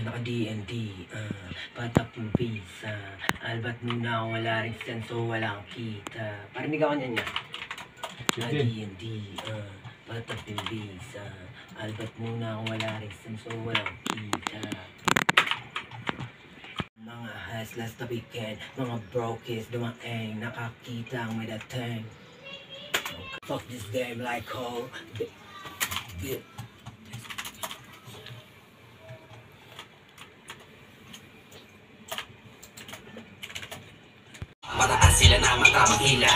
naka-DND, patak yung visa. Albat muna ako, wala rin senso, walang kita. Parinig ako niya niya. Naka-DND, patak yung visa. Albat muna ako, wala rin senso, walang kita. Mga hustlers na weekend, mga brokers dumaeng, nakakita ang may dating. Fuck this game like ho. Mataas sila na matamang hila.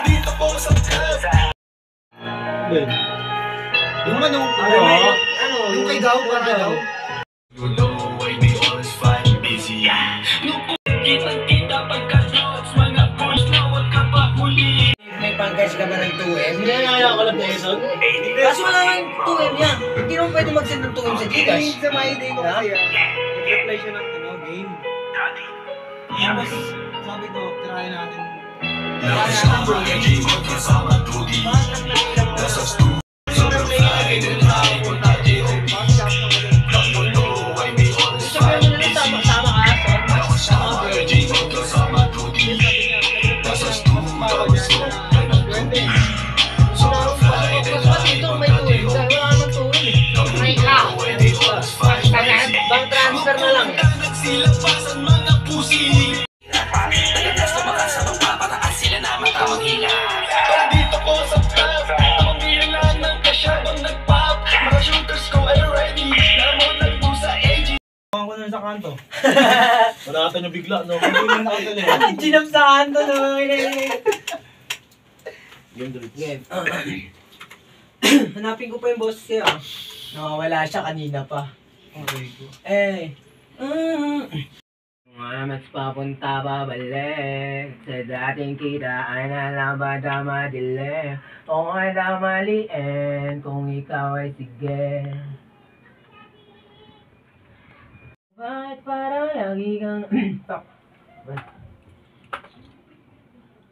Dito po sa club. Yung ano, yung kay Gaw, para Gaw. You know why we always find busy. Nung kitang-kita pagka-shots, mga push na wag ka pa huli. May pang-cash ka ba ng 2M? Hindi na naya ko lang po isa. Kaso wala yung 2M yan. Hindi naman pwede mag-send ng 2M sa Gcash. Sa my day ko kasi nag-reply siya ng game. Tapos sabi ko, try natin. Bang transfer na lang. Nagsilapasan mga pusi. Talagas tumakas sa magpapataas sila na matamang hila. Dito po sa club, tamang bilang ng kasyabang nag-pop. Mga shooters ko ay ready, namon nagpo sa AG. Ako na sa kanto. Parata niya bigla, no? Ginap sa kanto no. Game. Hanapin ko pa yung boss siya. Nakawala siya kanina pa. Okay ko. Mas papunta babalik sa dating kita ay nalabada madilim. Kung ay damaliin, kung ikaw ay sige. Bakit parang lagi kang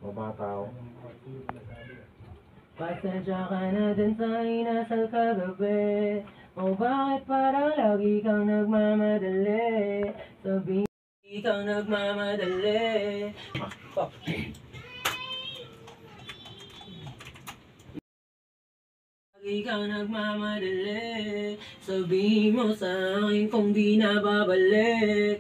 Mabata ako. pasensya ka na din sa inasal kagabi. O bakit parang lagi kang nagmamadali? Sabihin ikaw nagmamadali. Fuck. Lagi kang nagmamadali. Sabihin mo sa akin kung di na babalik.